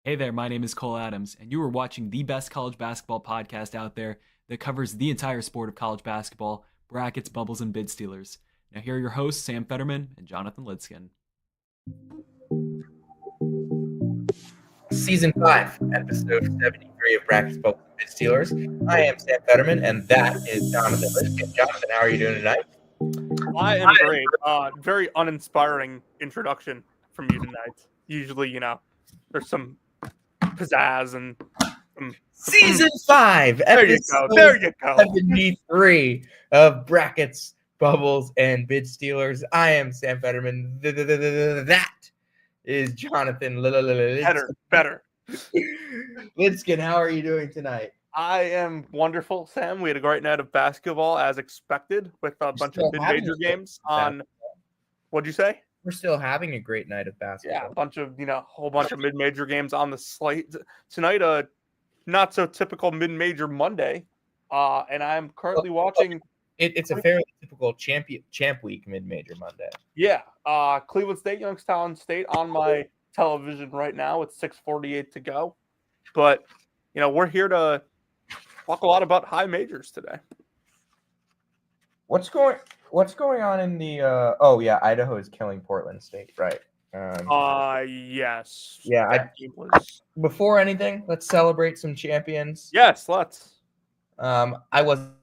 Hey there, my name is Cole Adams, and you are watching the best college basketball podcast out there that covers the entire sport of college basketball, brackets, bubbles, and bid stealers. Now, here are your hosts, Sam Fetterman and Jonathan Lidskin. Season 5, Episode 73 of Brackets, Bubbles, and Bid Stealers. I am Sam Fetterman, and that is Jonathan Lidskin. Jonathan, how are you doing tonight? I am great. Very uninspiring introduction from you tonight. Usually, there's some pizzazz and Season 5, there you Episode go. There you go. 73 of Brackets, Bubbles, and Bid Stealers. I am Sam Fetterman. That is Jonathan Lidskin. Better. Lidskin, how are you doing tonight? I am wonderful, Sam. We had a great night of basketball as expected with a bunch of mid-major games on. What'd you say? We're still having a great night of basketball. Yeah, a whole bunch of mid-major games on the slate tonight. A not so typical mid-major Monday, and I'm currently watching. It's a fairly typical champ week mid-major Monday. Yeah, Cleveland State, Youngstown State on my television right now. It's 6:48 to go, but we're here to talk a lot about high majors today. What's going on in the Idaho is killing Portland State, right? Yes. Yeah, before anything, let's celebrate some champions. Yes, let's. I wasn't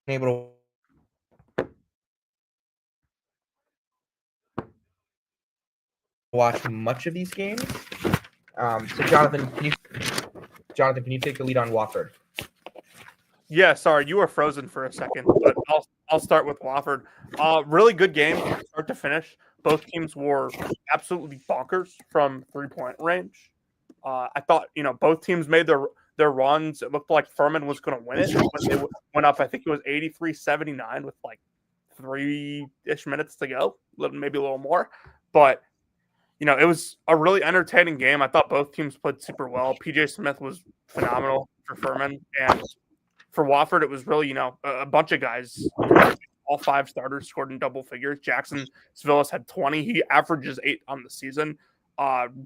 able to watch much of these games. So Jonathan, can you take the lead on Wofford? Yeah, sorry, you were frozen for a second, but I'll start with Wofford. Really good game, start to finish. Both teams were absolutely bonkers from 3-point range. I thought both teams made their runs. It looked like Furman was going to win it when they went up. I think it was 83-79 with like 3-ish minutes to go, maybe a little more. But it was a really entertaining game. I thought both teams played super well. PJ Smith was phenomenal for Furman, and for Wofford, it was really, a bunch of guys. All 5 starters scored in double figures. Jackson Svillis had 20. He averages 8 on the season.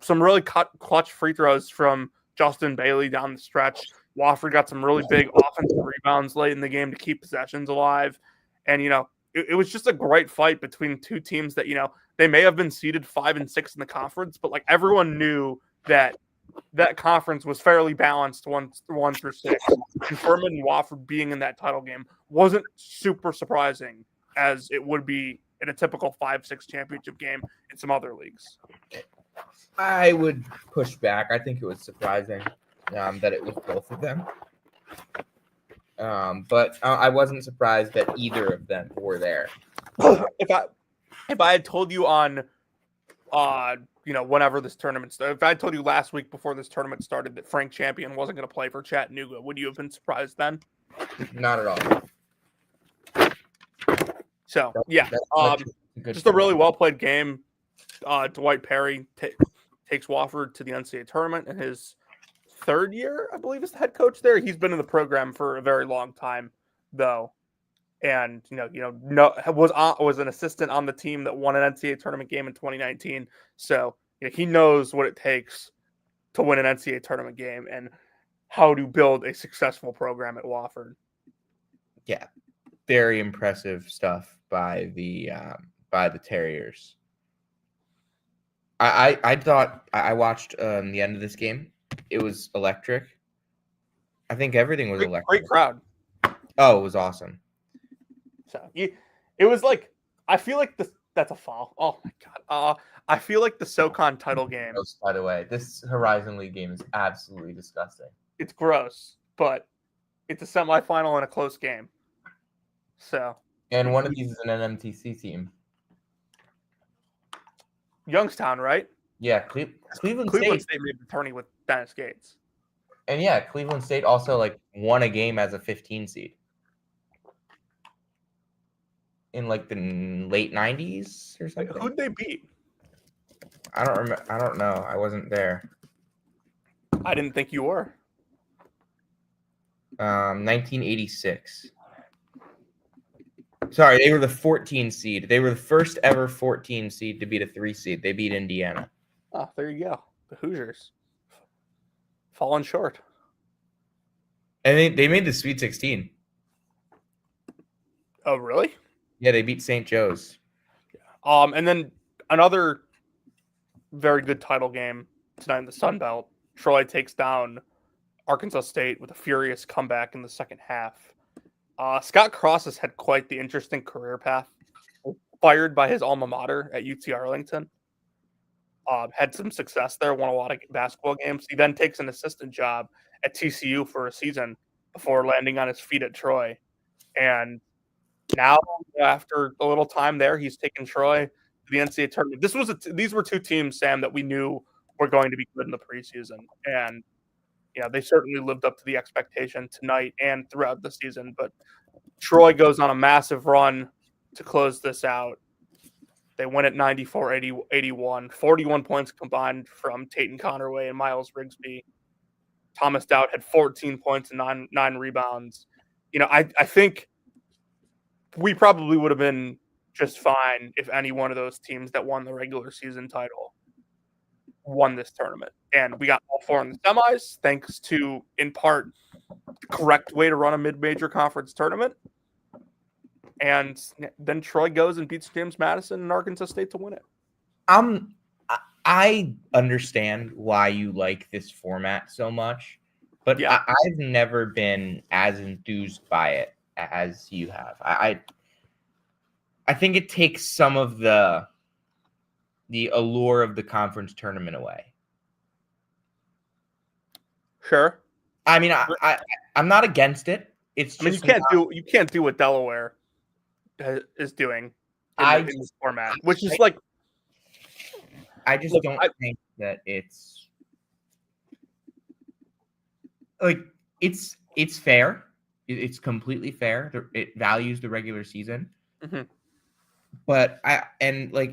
Some really clutch free throws from Justin Bailey down the stretch. Wofford got some really big offensive rebounds late in the game to keep possessions alive. And, it was just a great fight between two teams that, they may have been seeded 5 and 6 in the conference, but like everyone knew that conference was fairly balanced 1 through 6. And Furman and Wofford being in that title game wasn't super surprising as it would be in a typical 5-6 championship game in some other leagues. I would push back. I think it was surprising that it was both of them. But I wasn't surprised that either of them were there. If I had told you on whenever this tournament started, if I told you last week before this tournament started that Frank Champion wasn't going to play for Chattanooga, would you have been surprised then? Not at all. So, yeah, just a really well-played game. Dwight Perry takes Wofford to the NCAA tournament in his 3rd year, I believe, as the head coach there. He's been in the program for a very long time, though. And was an assistant on the team that won an NCAA tournament game in 2019. So he knows what it takes to win an NCAA tournament game and how to build a successful program at Wofford. Yeah, very impressive stuff by the Terriers. I thought I watched the end of this game. It was electric. I think everything was electric. Great crowd. Oh, it was awesome. So it was like, I feel like that's a foul. Oh my God. I feel like the SoCon title game. By the way, this Horizon League game is absolutely disgusting. It's gross, but it's a semifinal and a close game. So. And one of these is an NMTC team. Youngstown, right? Yeah, Cleveland State made the tourney with Dennis Gates. And yeah, Cleveland State also won a game as a 15 seed. In the late 90s or something. Who'd they beat? I don't remember. I don't know. I wasn't there. I didn't think you were. 1986. Sorry, they were the 14 seed. They were the first ever 14 seed to beat a 3 seed. They beat Indiana. Oh, there you go. The Hoosiers falling short. And they made the Sweet 16. Oh, really? Yeah, they beat St. Joe's. And then another very good title game tonight in the Sun Belt. Troy takes down Arkansas State with a furious comeback in the second half. Scott Cross has had quite the interesting career path. Fired by his alma mater at UT Arlington. Had some success there, won a lot of basketball games. He then takes an assistant job at TCU for a season before landing on his feet at Troy. And now, after a little time there, he's taken Troy to the NCAA tournament. These were two teams, Sam, that we knew were going to be good in the preseason. And they certainly lived up to the expectation tonight and throughout the season. But Troy goes on a massive run to close this out. They win at 94-81, 41 points combined from Tatum Connerway and Miles Rigsby. Thomas Dowd had 14 points and nine rebounds. I think we probably would have been just fine if any one of those teams that won the regular season title won this tournament. And we got all four in the semis, thanks to, in part, the correct way to run a mid-major conference tournament. And then Troy goes and beats James Madison and Arkansas State to win it. I understand why you like this format so much, but yeah. I've never been as enthused by it as you have. I think it takes some of the allure of the conference tournament away. Sure. I mean, I'm not against it. It's just you can't do what Delaware is doing in this format, which is like. I just don't think that it's like it's fair. It's completely fair. It values the regular season. Mm-hmm. But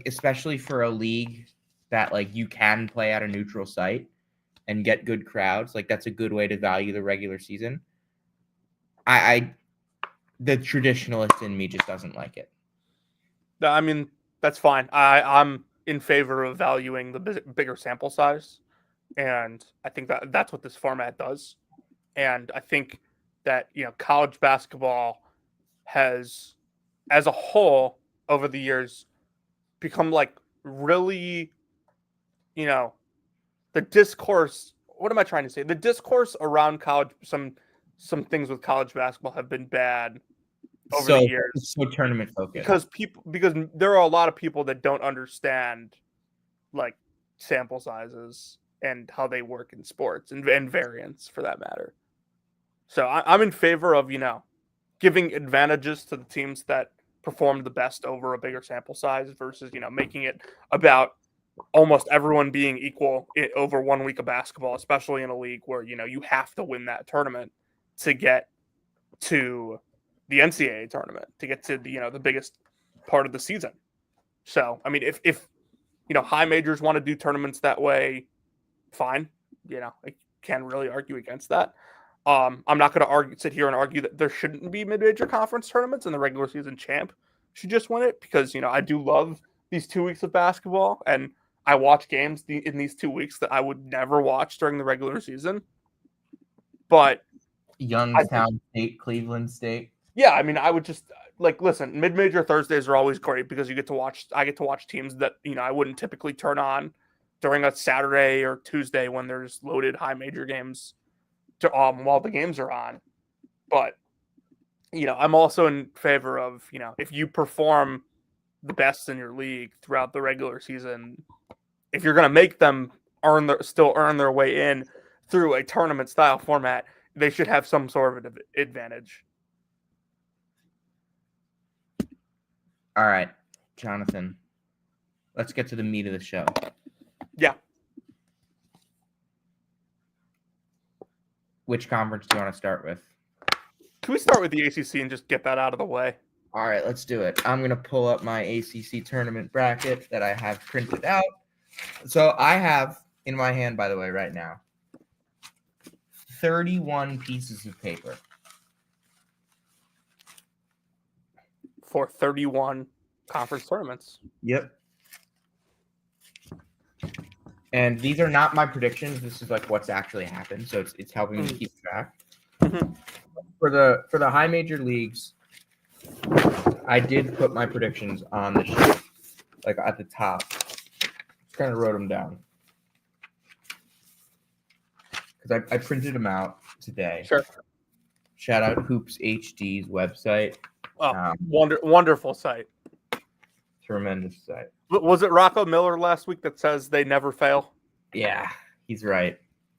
especially for a league that like you can play at a neutral site and get good crowds, like that's a good way to value the regular season. The traditionalist in me just doesn't like it. I mean, that's fine. I'm in favor of valuing the bigger sample size, and I think that's what this format does. And I think that college basketball has, as a whole, over the years, become like really, the discourse. What am I trying to say? The discourse around college, some things with college basketball have been bad over the years. It's so tournament focused because there are a lot of people that don't understand like sample sizes and how they work in sports and variance for that matter. So I'm in favor of giving advantages to the teams that perform the best over a bigger sample size versus making it about almost everyone being equal over 1 week of basketball, especially in a league where you have to win that tournament to get to the NCAA tournament, to get to the biggest part of the season. So I mean, if high majors want to do tournaments that way, fine. I can't really argue against that. I'm not going to sit here and argue that there shouldn't be mid-major conference tournaments and the regular season champ should just win it because I do love these 2 weeks of basketball and I watch games in these 2 weeks that I would never watch during the regular season. But Youngstown State, Cleveland State. Yeah, I mean, I would just listen. Mid-major Thursdays are always great because I get to watch teams that I wouldn't typically turn on during a Saturday or Tuesday when there's loaded high major games while the games are on. But I'm also in favor of if you perform the best in your league throughout the regular season, if you're going to make them still earn their way in through a tournament style format, they should have some sort of advantage. All right, Jonathan, let's get to the meat of the show. Yeah. Which conference do you want to start with? Can we start with the ACC and just get that out of the way? All right, let's do it. I'm going to pull up my ACC tournament bracket that I have printed out. So I have in my hand, by the way, right now, 31 pieces of paper. For 31 conference tournaments. Yep. And these are not my predictions. This is like what's actually happened. So it's helping me keep track. For the high major leagues, I did put my predictions on the sheet, like at the top. Kind of wrote them down because I printed them out today. Sure. Shout out Hoops HD's website. Oh, wonderful site. Tremendous site. Was it Rocco Miller last week that says they never fail? Yeah, he's right.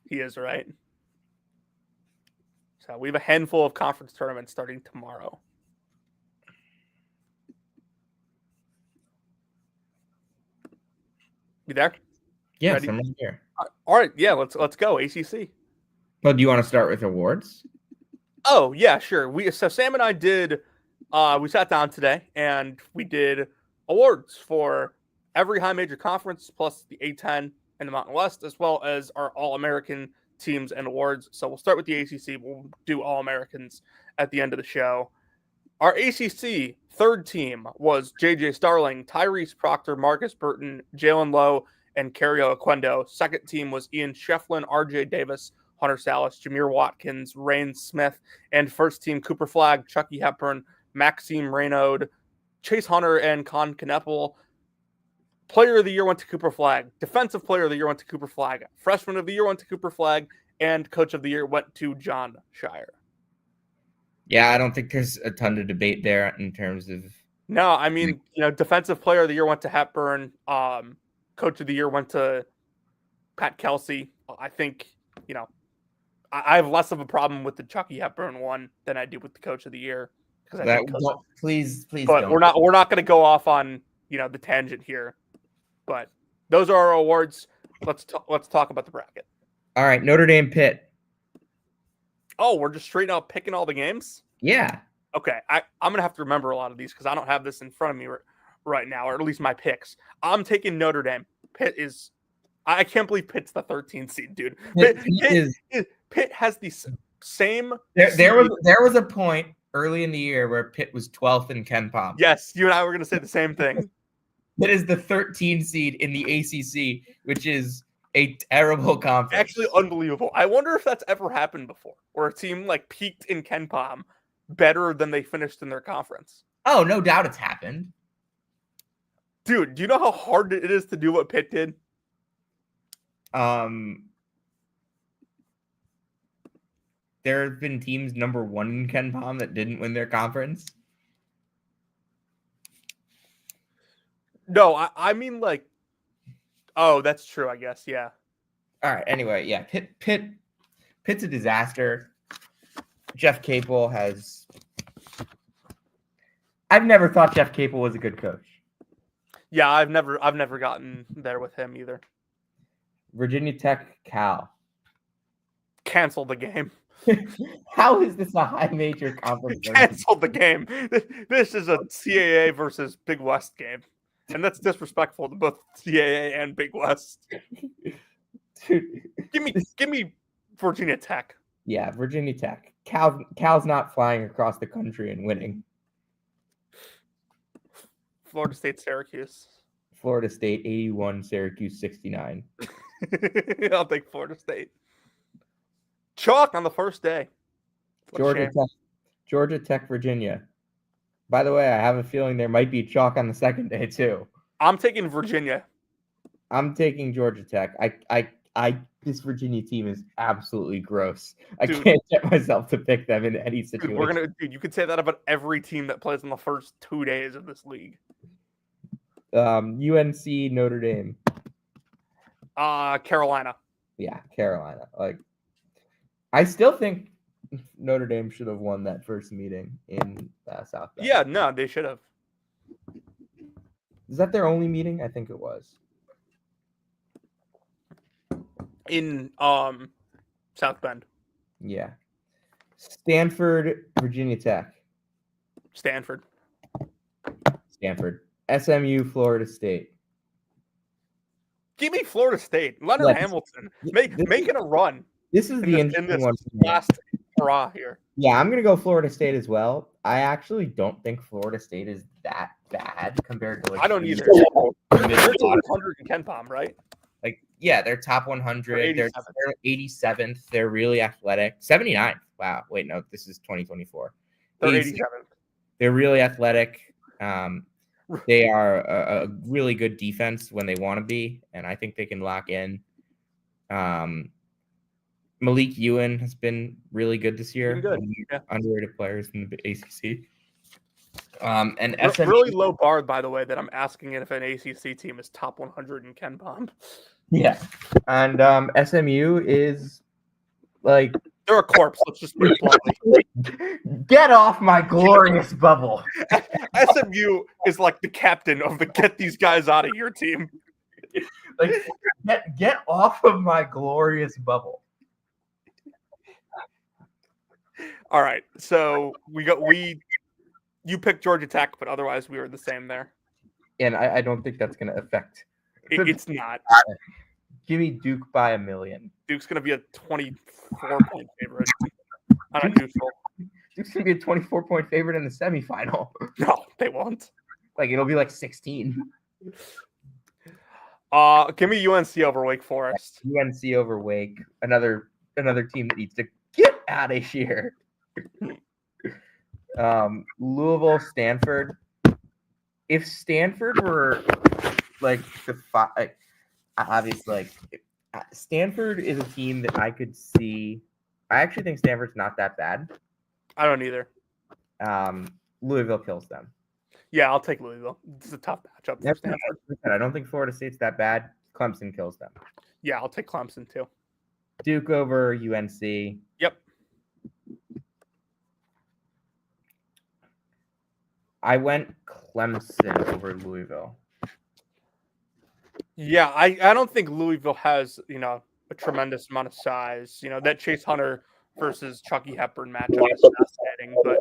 He is right. So we have a handful of conference tournaments starting tomorrow. You there? Yes, Ready? I'm right here. All right, yeah, let's go ACC. Well, do you want to start with awards? Oh yeah, sure. So Sam and I did. We sat down today and we did awards for every high major conference, plus the A10 and the Mountain West, as well as our All-American teams and awards. So we'll start with the ACC. We'll do All-Americans at the end of the show. Our ACC third team was JJ Starling, Tyrese Proctor, Marcus Burton, Jalen Lowe, and Cario Oquendo. Second team was Ian Shefflin, RJ Davis, Hunter Salas, Jameer Watkins, Rain Smith, and first team Cooper Flagg, Chucky Hepburn, Maxime Raynaud, Chase Hunter, and Con Kneppel. Player of the year went to Cooper Flagg. Defensive player of the year went to Cooper Flagg. Freshman of the year went to Cooper Flagg. And coach of the year went to John Shire. Yeah, I don't think there's a ton to debate there in terms of. No, I mean, defensive player of the year went to Hepburn. Coach of the year went to Pat Kelsey. I think, I have less of a problem with the Chucky Hepburn one than I do with the coach of the year. Please, but don't. we're not going to go off on the tangent here. But those are our awards. Let's talk about the bracket. All right, Notre Dame Pitt. Oh, we're just straight out picking all the games? Yeah. Okay, I'm going to have to remember a lot of these because I don't have this in front of me right now, or at least my picks. I'm taking Notre Dame. Pitt is – I can't believe Pitt's the 13th seed, dude. Pitt has the same – There was a point early in the year where Pitt was 12th in KenPom. Yes, you and I were going to say the same thing. Pitt is the 13th seed in the ACC, which is a terrible conference. Actually unbelievable. I wonder if that's ever happened before, where a team peaked in KenPom better than they finished in their conference. Oh, no doubt it's happened. Dude, do you know how hard it is to do what Pitt did? There have been teams number 1 in KenPom that didn't win their conference. No, I mean oh, that's true, I guess, yeah. All right, anyway, yeah, Pitt's a disaster. Jeff Capel has... I've never thought Jeff Capel was a good coach. Yeah, I've never gotten there with him either. Virginia Tech, Cal. Cancel the game. How is this a high major conference? Cancel the game. This is a CAA versus Big West game. And that's disrespectful to both CAA and Big West. Dude, give me Virginia Tech. Yeah, Virginia Tech. Cal's not flying across the country and winning. Florida State, Syracuse. Florida State 81, Syracuse 69. I'll take Florida State. Chalk on the first day. Georgia Tech, Virginia. By the way, I have a feeling there might be chalk on the second day too. I'm taking Virginia. I'm taking Georgia Tech. This Virginia team is absolutely gross. I can't get myself to pick them in any situation. You could say that about every team that plays in the first 2 days of this league. UNC, Notre Dame. Carolina. Yeah, Carolina. I still think Notre Dame should have won that first meeting in South Bend. Yeah, no, they should have. Is that their only meeting? I think it was. In South Bend. Yeah. Stanford, Virginia Tech. Stanford. SMU, Florida State. Give me Florida State. Leonard Hamilton making a run. This is the interesting one. Last hurrah here. Yeah, I'm going to go Florida State as well. I actually don't think Florida State is that bad compared to I don't either. 1300 in KenPom, right? Like, yeah, they're top 100. They're 87th. They're really athletic. 79th. Wow. Wait, no, this is 2024. They're 87th. 87th. They're really athletic. They are a really good defense when they want to be, and I think they can lock in. Malik Ewan has been really good this year. Good. Yeah. Underrated players in the ACC. And SMU, really low bar, by the way, that I'm asking if an ACC team is top 100 in Ken Palm. Yeah, and SMU is like they're a corpse. Let's just put it bluntly. Get off my glorious bubble. SMU is like the captain of the get these guys out of here team. Like get off of my glorious bubble. All right, so you picked Georgia Tech, but otherwise we were the same there. And I don't think that's going to affect. It's not. Give me Duke by 1 million. Duke's going to be a 24-point favorite on a neutral. Duke's going to be a 24-point favorite in the semifinal. No, they won't. Like, it'll be like 16. Give me UNC over Wake Forest. UNC over Wake. Another team that needs to get out of here. Louisville, Stanford. If Stanford were like obviously, Stanford is a team that I could see. I actually think Stanford's not that bad. I don't either. Louisville kills them. Yeah, I'll take Louisville. It's a tough matchup for Stanford. I don't think Florida State's that bad. Clemson kills them. Yeah, I'll take Clemson too. Duke over UNC. Yep. I went Clemson over Louisville. Yeah, I don't think Louisville has, a tremendous amount of size. That Chase Hunter versus Chucky Hepburn matchup is fascinating, but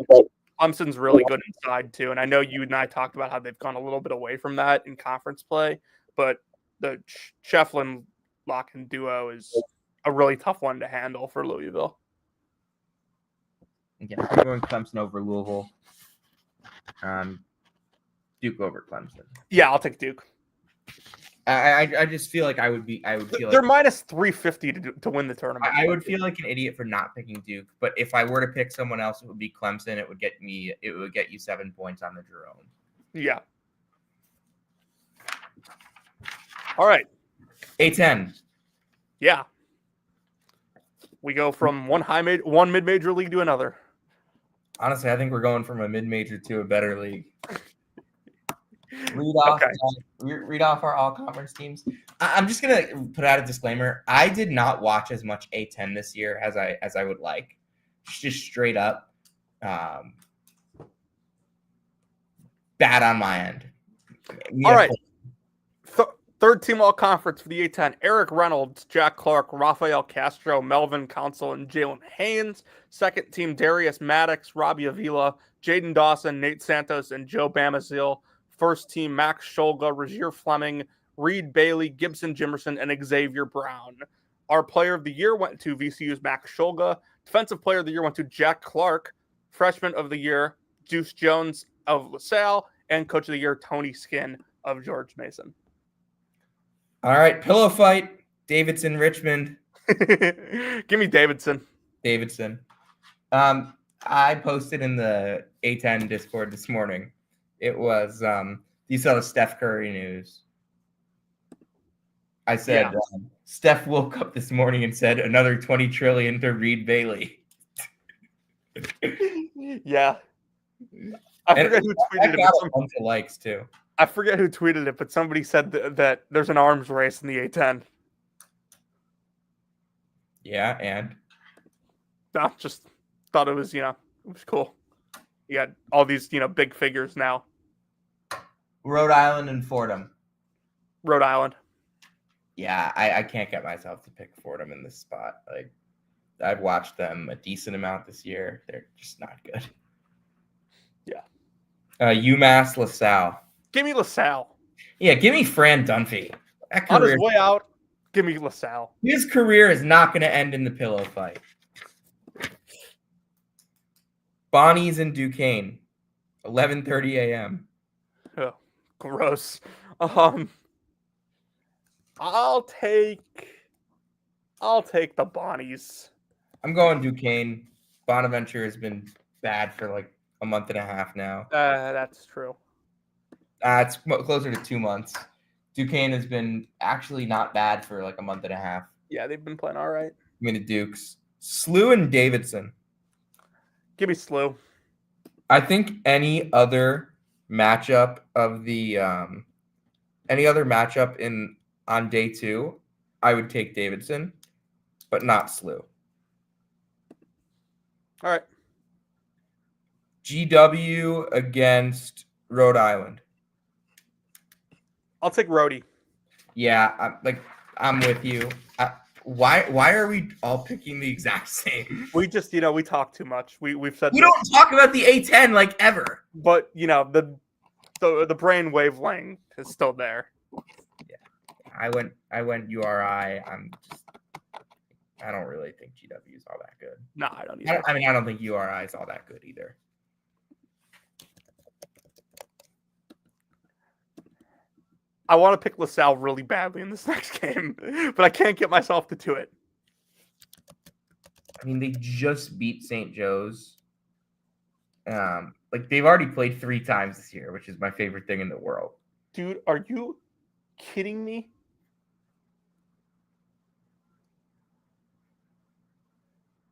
Clemson's really good inside too. And I know you and I talked about how they've gone a little bit away from that in conference play, but the Shefflin lock and duo is a really tough one to handle for Louisville. Yeah, I'm going Clemson over Louisville. Duke over Clemson. Yeah, I'll take Duke. I just feel like I would feel they're like minus 350 to win the tournament. I would feel like an idiot for not picking Duke, but if I were to pick someone else, it would be Clemson. It would get you 7 points on the Jerome. Yeah. All right. A10. Yeah. We go from one mid-major league to another. Honestly, I think we're going from a mid-major to a better league. Read off our all-conference teams. I'm just gonna put out a disclaimer. I did not watch as much A10 this year as I would like. Just straight up, bad on my end. All right. Third team all-conference for the A10. Eric Reynolds, Jack Clark, Rafael Castro, Melvin Council, and Jalen Haynes. Second team, Darius Maddox, Robbie Avila, Jaden Dawson, Nate Santos, and Joe Bamazil. First team, Max Scholga, Razier Fleming, Reed Bailey, Gibson Jimerson, and Xavier Brown. Our player of the year went to VCU's Max Scholga. Defensive player of the year went to Jack Clark. Freshman of the year, Deuce Jones of LaSalle. And coach of the year, Tony Skinn of George Mason. All right, pillow fight. Davidson, Richmond. Give me Davidson. I posted in the A10 Discord this morning. It was, you saw the Steph Curry news. I said, Steph woke up this morning and said another 20 trillion to Reed Bailey. Yeah. I forget who tweeted it. A bunch of likes too. I forget who tweeted it, but somebody said that there's an arms race in the A10. Yeah, and? I just thought it was, it was cool. You got all these, big figures now. Rhode Island and Fordham. Rhode Island. Yeah, I can't get myself to pick Fordham in this spot. Like, I've watched them a decent amount this year. They're just not good. Yeah. UMass LaSalle. Give me LaSalle. Yeah, give me Fran Dunphy. On his way out, give me LaSalle. His career is not going to end in the pillow fight. Bonnie's in Duquesne, 11:30 a.m. Oh, gross. I'll take the Bonnies. I'm going Duquesne. Bonaventure has been bad for like a month and a half now. That's true. It's closer to 2 months. Duquesne has been actually not bad for like a month and a half. Yeah, they've been playing all right. I mean, the Dukes. SLU and Davidson. Give me SLU. I think any other matchup on day 2, I would take Davidson, but not SLU. All right. GW against Rhode Island. I'll take Rhodey. Yeah, I'm with you. Why are we all picking the exact same? We just, we talk too much. We've said We don't talk about the A10 like ever. But the brain wavelength is still there. Yeah, I went URI. I don't really think GW is all that good. No, I don't either. I don't think URI is all that good either. I want to pick LaSalle really badly in this next game, but I can't get myself to do it. I mean, they just beat St. Joe's. They've already played 3 times this year, which is my favorite thing in the world. Dude, are you kidding me?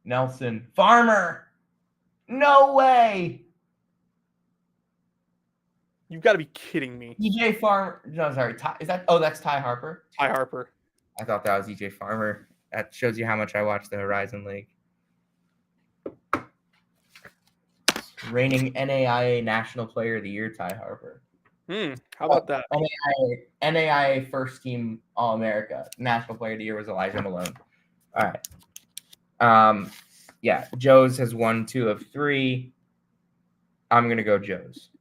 Nelson Farmer. No way. You've got to be kidding me. EJ Farmer. No, sorry. That's Ty Harper? Ty Harper. I thought that was EJ Farmer. That shows you how much I watch the Horizon League. Reigning NAIA National Player of the Year, Ty Harper. How about that? NAIA First Team All-America. National Player of the Year was Elijah Malone. All right. Yeah, Joe's has won 2 of 3. I'm going to go Joe's.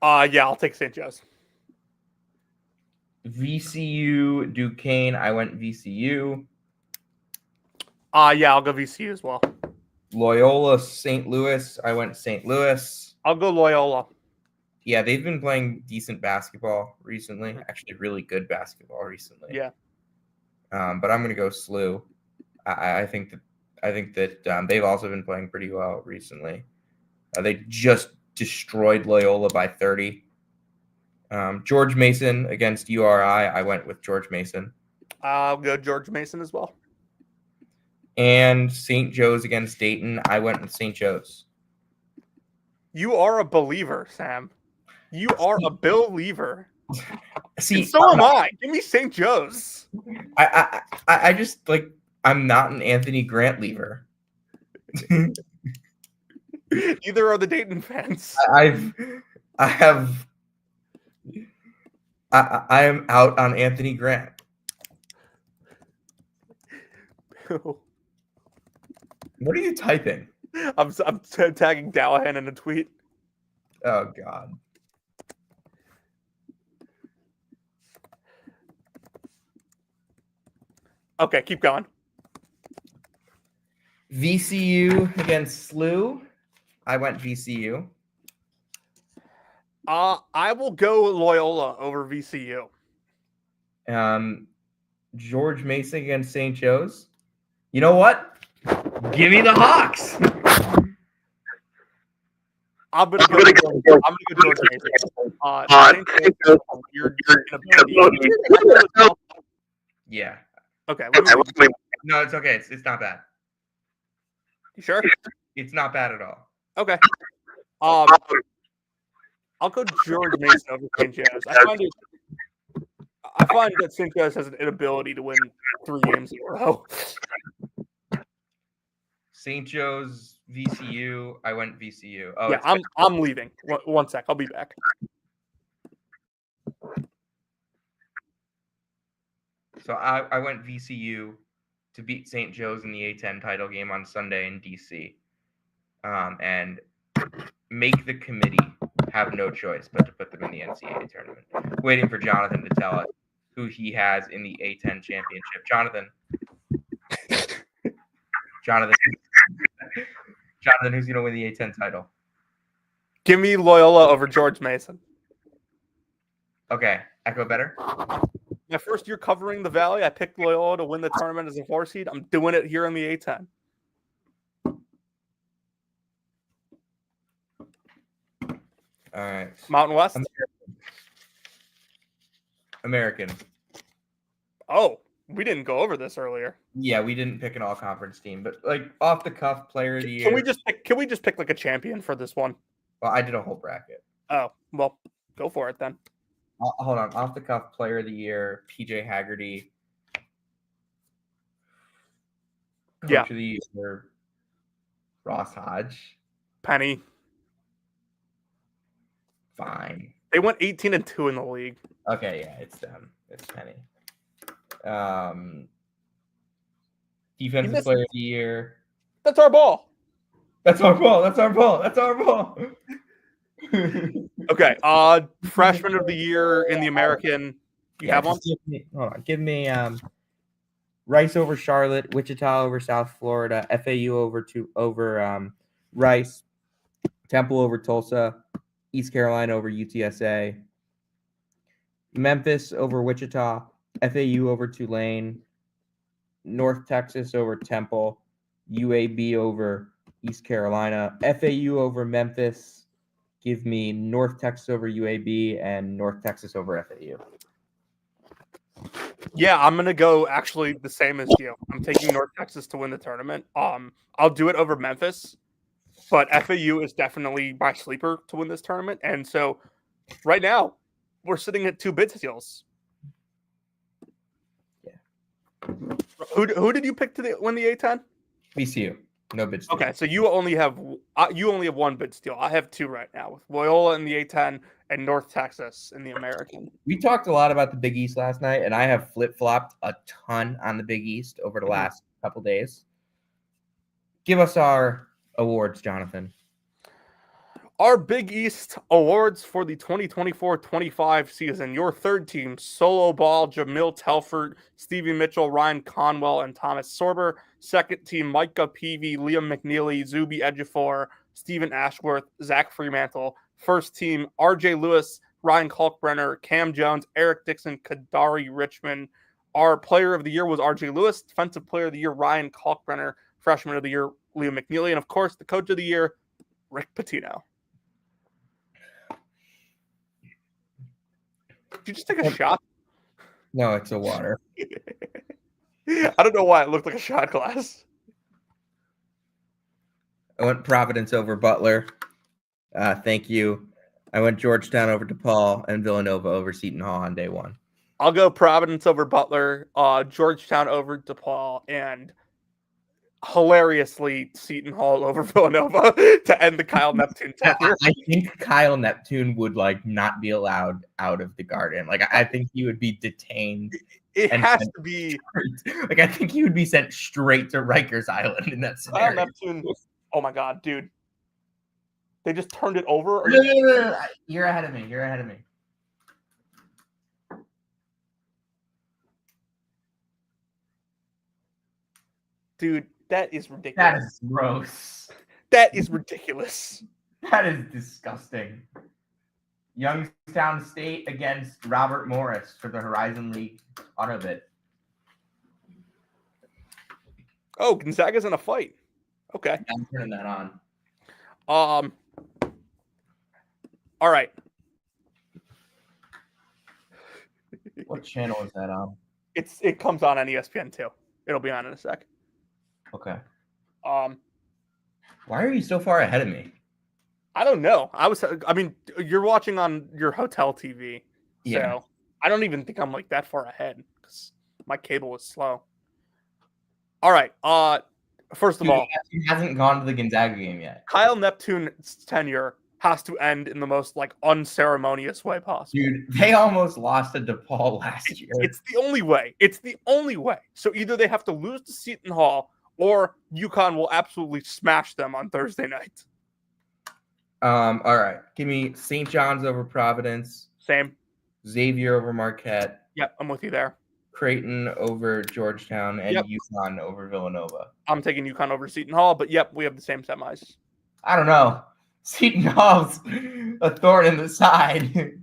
Yeah, I'll take St. Joe's. VCU, Duquesne, I went VCU. Yeah, I'll go VCU as well. Loyola, St. Louis, I went St. Louis. I'll go Loyola. Yeah, they've been playing decent basketball recently. Actually, really good basketball recently. Yeah. But I'm going to go SLU. I think that they've also been playing pretty well recently. They just destroyed Loyola by 30. George Mason against URI. I went with George Mason. I'll go George Mason as well. And St. Joe's against Dayton. I went with St. Joe's. You are a believer, Sam. You are a believer. See, and so am I. Give me St. Joe's. I just I'm not an Anthony Grant lever. Neither are the Dayton fans. I am out on Anthony Grant. What are you typing? I'm tagging Dallahan in a tweet. Oh God. Okay, keep going. VCU against SLU. I went VCU. I will go Loyola over VCU. George Mason against St. Joe's. You know what? Give me the Hawks. I'm gonna go George Mason. Yeah. Okay. No, it's okay. It's not bad. You sure? It's not bad at all. Okay. I'll go George Mason over St. Joe's. I find that St. Joe's has an inability to win 3 games in a row. St. Joe's, VCU. I went VCU. Oh yeah, I'm leaving. One sec. I'll be back. So I went VCU to beat St. Joe's in the A10 title game on Sunday in DC, and make the committee have no choice but to put them in the NCAA tournament. Waiting for Jonathan to tell us who he has in the A10 championship. Jonathan, who's going to win the A10 title? Give me Loyola over George Mason. Okay, echo better. My first year covering the Valley, I picked Loyola to win the tournament as a 4 seed. I'm doing it here in the A10. All right. Mountain West. American. Oh, we didn't go over this earlier. Yeah, we didn't pick an all-conference team, but like off the cuff player of the year. Can we just pick like a champion for this one? Well, I did a whole bracket. Oh, well, go for it then. Hold on. Off the cuff player of the year, PJ Haggerty. Coach of the year, Ross Hodge. Penny. Fine. They went 18-2 in the league. Okay, yeah, it's them. It's Penny. Defensive player of the year. That's our ball. That's our ball. That's our ball. That's our ball. Okay. Freshman of the year in the American. You have one? Give me Rice over Charlotte, Wichita over South Florida, FAU over Rice, Temple over Tulsa, East Carolina over UTSA, Memphis over Wichita, FAU over Tulane, North Texas over Temple, UAB over East Carolina, FAU over Memphis. Give me North Texas over UAB and North Texas over FAU. Yeah, I'm going to go actually the same as you. I'm taking North Texas to win the tournament. I'll do it over Memphis, but FAU is definitely my sleeper to win this tournament. And so right now, we're sitting at 2 bid steals. Yeah. Who did you pick to win the A10? VCU. No bid steal. Okay, so you only have 1 bid steal. I have 2 right now with Loyola in the A10 and North Texas in the American. We talked a lot about the Big East last night, and I have flip-flopped a ton on the Big East over the last couple days. Give us our awards, Jonathan. Our Big East awards for the 2024-25 season. Your third team, Solo Ball, Jamil Telford, Stevie Mitchell, Ryan Conwell, and Thomas Sorber. Second team, Micah Peavy, Liam McNeely, Zuby Ejiofor, Stephen Ashworth, Zach Fremantle. First team, RJ Lewis, Ryan Kalkbrenner, Cam Jones, Eric Dixon, Kadari Richmond. Our player of the year was RJ Lewis. Defensive player of the year, Ryan Kalkbrenner. Freshman of the year, Liam McNeely. And of course, the coach of the year, Rick Pitino. Did you just take a shot? No, it's a water. I don't know why it looked like a shot glass. I went Providence over Butler. Thank you. I went Georgetown over DePaul and Villanova over Seton Hall on day 1. I'll go Providence over Butler, Georgetown over DePaul, and hilariously Seton Hall over Villanova to end the Kyle Neptune tenure. I think Kyle Neptune would not be allowed out of the Garden. I think he would be detained. It has to be I think he would be sent straight to Rikers Island in that scenario. Kyle Neptune. Oh my God, dude! They just turned it over. No. You're ahead of me. Dude, that is ridiculous. That is gross. That is ridiculous. That is disgusting. Youngstown State against Robert Morris for the Horizon League auto bid. Oh, Gonzaga's in a fight. Okay. I'm turning that on. All right. What channel is that on? It comes on ESPN too. It'll be on in a sec. Okay. Why are you so far ahead of me? I don't know. You're watching on your hotel TV. Yeah. So I don't even think I'm that far ahead because my cable is slow. All right. First of all, he hasn't gone to the Gonzaga game yet. Kyle Neptune's tenure has to end in the most unceremonious way possible. Dude, they almost lost to DePaul last year. It's the only way. So either they have to lose to Seton Hall or UConn will absolutely smash them on Thursday night. All right. Give me St. John's over Providence. Same. Xavier over Marquette. Yep, I'm with you there. Creighton over Georgetown and UConn over Villanova. I'm taking UConn over Seton Hall, but yep, we have the same semis. I don't know. Seton Hall's a thorn in the side.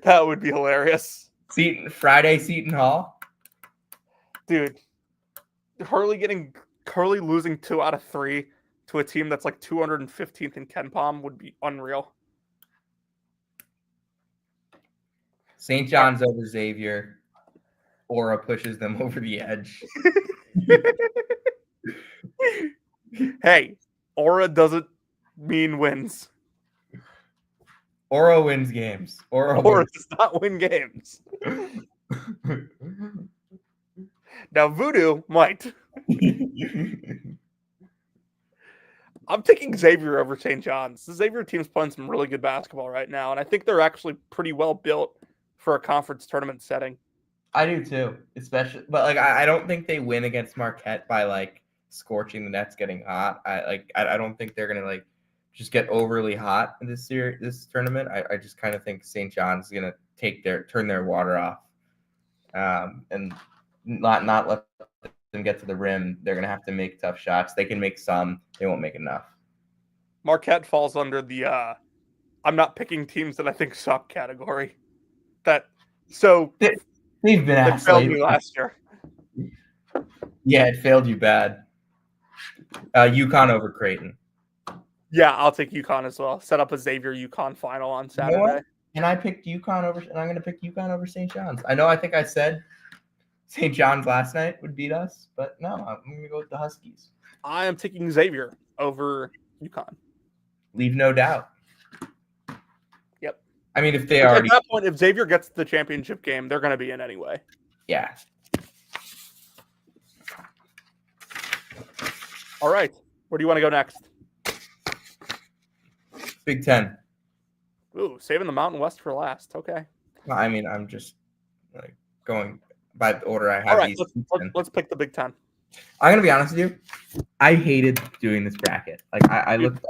That would be hilarious. Seton Hall. Dude, Hurley losing 2 out of 3 to a team that's like 215th in Ken Palm would be unreal. St. John's over Xavier. Aura pushes them over the edge. Hey, Aura doesn't mean wins. Aura wins games. Aura does not win games. Now Voodoo might. I'm taking Xavier over St. John's. The Xavier team's playing some really good basketball right now, and I think they're actually pretty well built for a conference tournament setting. I do too, especially, but like I don't think they win against Marquette by like scorching the nets, getting hot. I don't think they're gonna like just get overly hot in this tournament. I just kind of think St. John's is gonna turn their water off, and not let them get to the rim. They're gonna have to make tough shots. They can make some, they won't make enough. Marquette falls under the I'm not picking teams that I think suck category. They've been ass failed me last year. Yeah, it failed you bad. UConn over Creighton. Yeah, I'll take UConn as well. Set up a Xavier UConn final on Saturday. You know what? And I picked UConn over, and I'm going to pick UConn over St. John's. I think I said St. John's last night would beat us, but no, I'm going to go with the Huskies. I am taking Xavier over UConn. Leave no doubt. Yep. I mean, if they at already... that point, if Xavier gets the championship game, they're going to be in anyway. Yeah. All right. Where do you want to go next? Big Ten. Ooh, saving the Mountain West for last. Okay. I mean, I'm just like going by the order I have. All right, let's pick the Big Ten. I'm gonna be honest with you. I hated doing this bracket. Like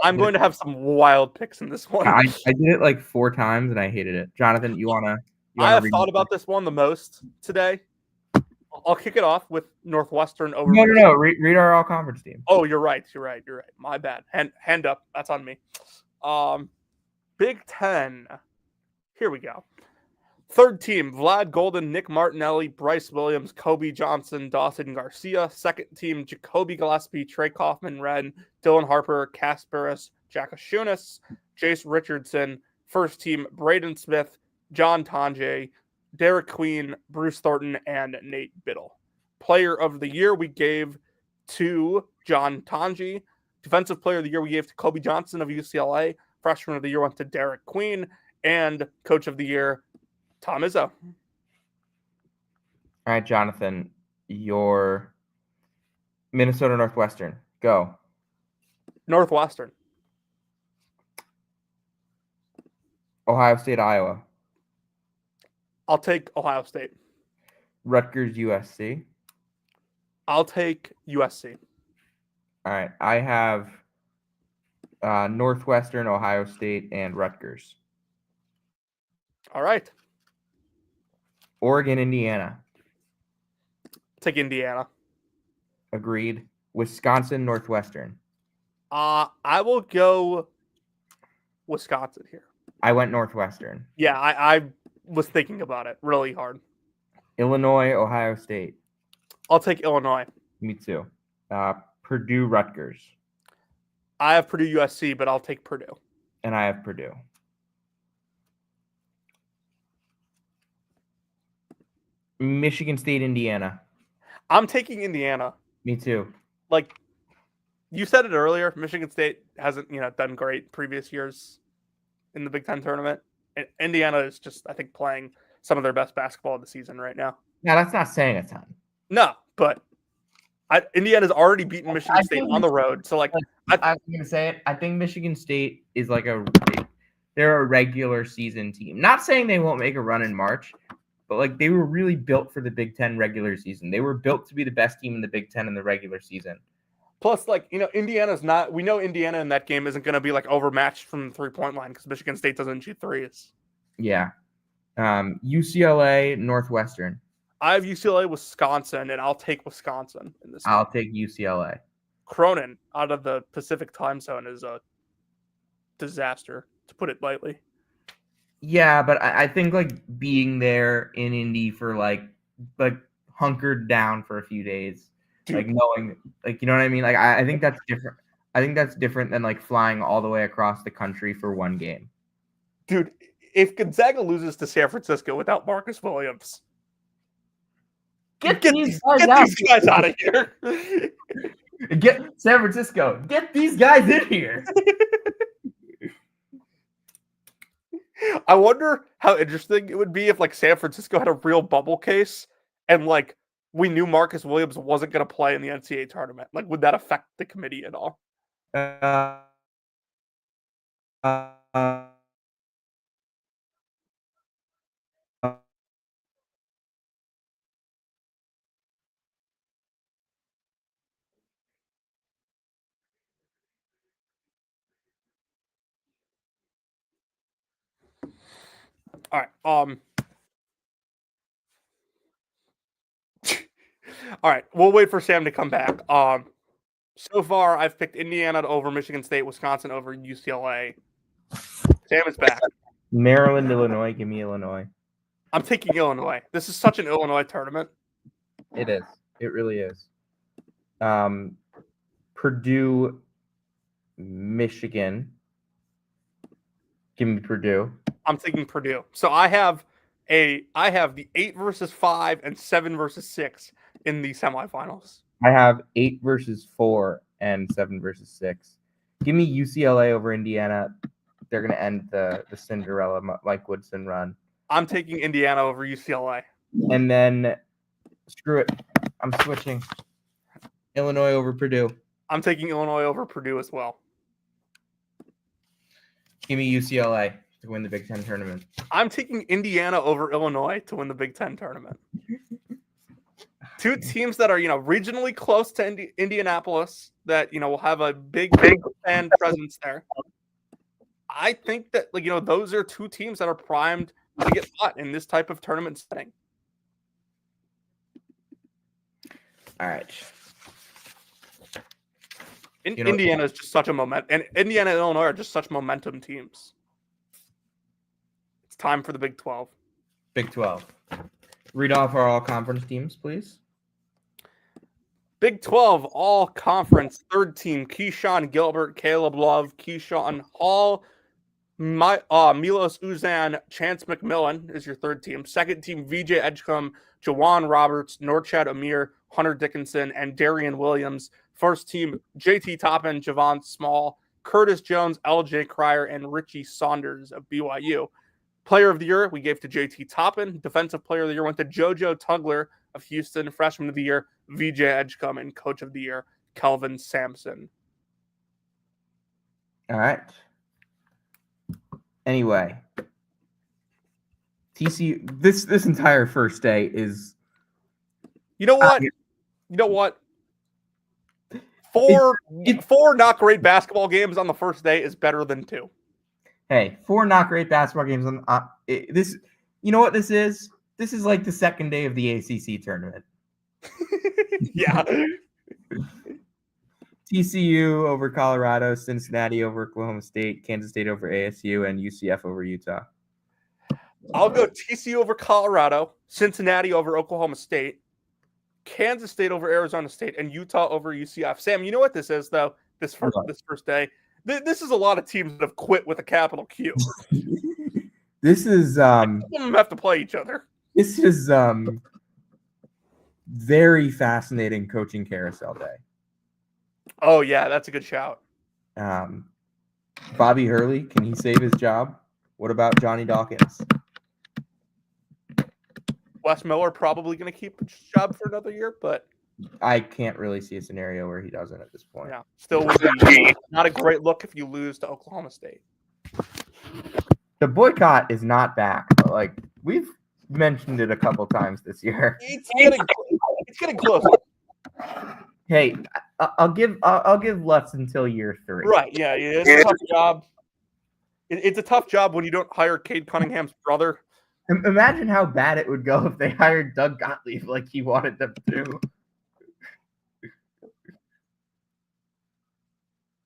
I'm going to have some wild picks in this one. I did it like 4 times and I hated it. Jonathan, you wanna I have thought about this one the most today. I'll kick it off with Northwestern over. No. Read our all conference team. Oh, you're right. My bad. Hand up. That's on me. Big Ten. Here we go. Third team, Vlad Golden, Nick Martinelli, Bryce Williams, Kobe Johnson, Dawson Garcia. Second team, Jacoby Gillespie, Trey Kaufman, Wren, Dylan Harper, Kasparis, Jack Ashunas, Jace Richardson. First team, Braden Smith, John Tonje, Derek Queen, Bruce Thornton, and Nate Biddle. Player of the year we gave to John Tonje. Defensive player of the year we gave to Kobe Johnson of UCLA. Freshman of the year went to Derek Queen. And coach of the year, Tom Izzo. All right, Jonathan, your Minnesota Northwestern. Go. Northwestern. Ohio State, Iowa. I'll take Ohio State. Rutgers, USC. I'll take USC. All right. I have Northwestern, Ohio State, and Rutgers. All right. Oregon, Indiana. Take Indiana. Agreed. Wisconsin, Northwestern. I will go Wisconsin here. I went Northwestern. Yeah, I was thinking about it really hard. Illinois, Ohio State. I'll take Illinois. Me too. Purdue, Rutgers. I have Purdue, USC, but I'll take Purdue. And I have Purdue. Michigan State, Indiana. I'm taking Indiana. Me too. Like you said it earlier, Michigan State hasn't, done great previous years in the Big Ten tournament. And Indiana is just, I think, playing some of their best basketball of the season right now. Yeah, that's not saying a ton. No, but Indiana's already beaten Michigan State on the road. So, I'm going to say it. I think Michigan State is they're a regular season team. Not saying they won't make a run in March, but they were really built for the Big Ten regular season. They were built to be the best team in the Big Ten in the regular season. Plus, Indiana's not. We know Indiana in that game isn't going to be overmatched from the 3-point line because Michigan State doesn't shoot threes. Yeah. UCLA, Northwestern. I have UCLA, Wisconsin, and I'll take Wisconsin in this. I'll take UCLA. Cronin out of the Pacific time zone is a disaster, to put it lightly. Yeah, but I think like being there in Indy for like hunkered down for a few days, like Dude. knowing, like, you know what I mean? Like I think that's different. I think that's different than like flying all the way across the country for one game. Dude, if Gonzaga loses to San Francisco without Marcus Williams, Get these guys out of here. Get San Francisco. Get these guys in here. I wonder how interesting it would be if like San Francisco had a real bubble case and like we knew Marcus Williams wasn't going to play in the NCAA tournament. Like, would that affect the committee at all? Uh, uh, All right. All right. We'll wait for Sam to come back. So far, I've picked Indiana over Michigan State, Wisconsin over UCLA. Sam is back. Maryland, Illinois. Give me Illinois. I'm taking Illinois. This is such an Illinois tournament. It is. It really is. Purdue, Michigan. Give me Purdue. I'm taking Purdue. So I have the 8 versus 5 and 7 versus 6 in the semifinals. I have 8 versus 4 and 7 versus 6. Give me UCLA over Indiana. They're going to end the Cinderella Mike Woodson run. I'm taking Indiana over UCLA. And then, screw it. I'm switching. Illinois over Purdue. I'm taking Illinois over Purdue as well. Give me UCLA to win the Big Ten tournament. I'm taking Indiana over Illinois to win the Big Ten tournament. Two teams that are, regionally close to Indianapolis that, will have a big fan presence there. I think that, those are two teams that are primed to get hot in this type of tournament setting. All right. Indiana is just such a momentum, and Indiana and Illinois are just such momentum teams. It's time for the Big 12. Big 12. Read off our all-conference teams, please. Big 12 all-conference third team: Keyshawn Gilbert, Caleb Love, Keyshawn Hall, Milos Uzan, Chance McMillan is your third team. Second team: VJ Edgecombe, Jawan Roberts, Norchad Amir, Hunter Dickinson, and Darian Williams. First team: JT Toppin, Javon Small, Curtis Jones, LJ Cryer, and Richie Saunders of BYU. Player of the year we gave to JT Toppin. Defensive player of the year went to JoJo Tugler of Houston. Freshman of the year, VJ Edgecombe, and coach of the year, Kelvin Sampson. All right. Anyway, TCU, this entire first day is... You know what? Four not great basketball games on the first day is better than 2. Hey, 4 not great basketball games on this. You know what this is? This is like the second day of the ACC tournament. Yeah. TCU over Colorado, Cincinnati over Oklahoma State, Kansas State over ASU, and UCF over Utah. I'll go TCU over Colorado, Cincinnati over Oklahoma State, Kansas State over Arizona State, and Utah over UCF. Sam, you know what this is, though, this first day? This is a lot of teams that have quit with a capital Q. This is... Some of them have to play each other. This is very fascinating coaching carousel day. Oh, yeah, that's a good shout. Bobby Hurley, can he save his job? What about Johnny Dawkins? Wes Miller probably going to keep his job for another year, but I can't really see a scenario where he doesn't at this point. Yeah, still would be not a great look if you lose to Oklahoma State. The boycott is not back, but like we've mentioned it a couple times this year. It's getting close. Hey, I'll give Lutz until year 3. Right? Yeah, it's a tough job. It's a tough job when you don't hire Cade Cunningham's brother. Imagine how bad it would go if they hired Doug Gottlieb like he wanted them to.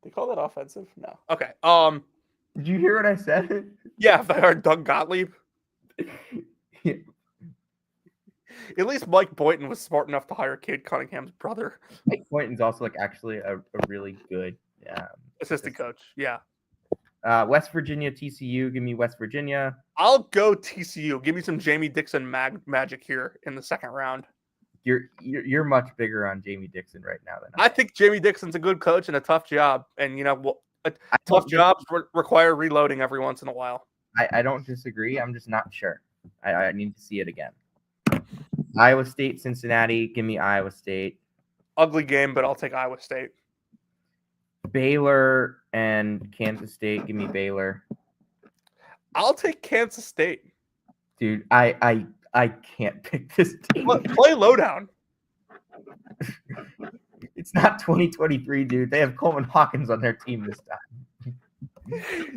They call that offensive? No. Okay. Did you hear what I said? Yeah, if I heard Doug Gottlieb. Yeah. At least Mike Boynton was smart enough to hire Cade Cunningham's brother. Mike Boynton's also like actually a really good Assistant coach. Yeah. West Virginia, TCU. Give me West Virginia. I'll go TCU. Give me some Jamie Dixon magic here in the second round. You're much bigger on Jamie Dixon right now than I think Jamie Dixon's a good coach and a tough job. And, tough jobs require reloading every once in a while. I don't disagree. I'm just not sure. I need to see it again. Iowa State, Cincinnati. Give me Iowa State. Ugly game, but I'll take Iowa State. Baylor and Kansas State. Give me Baylor. I'll take Kansas State. Dude, I can't pick this team. Play lowdown. It's not 2023, dude. They have Coleman Hawkins on their team this time.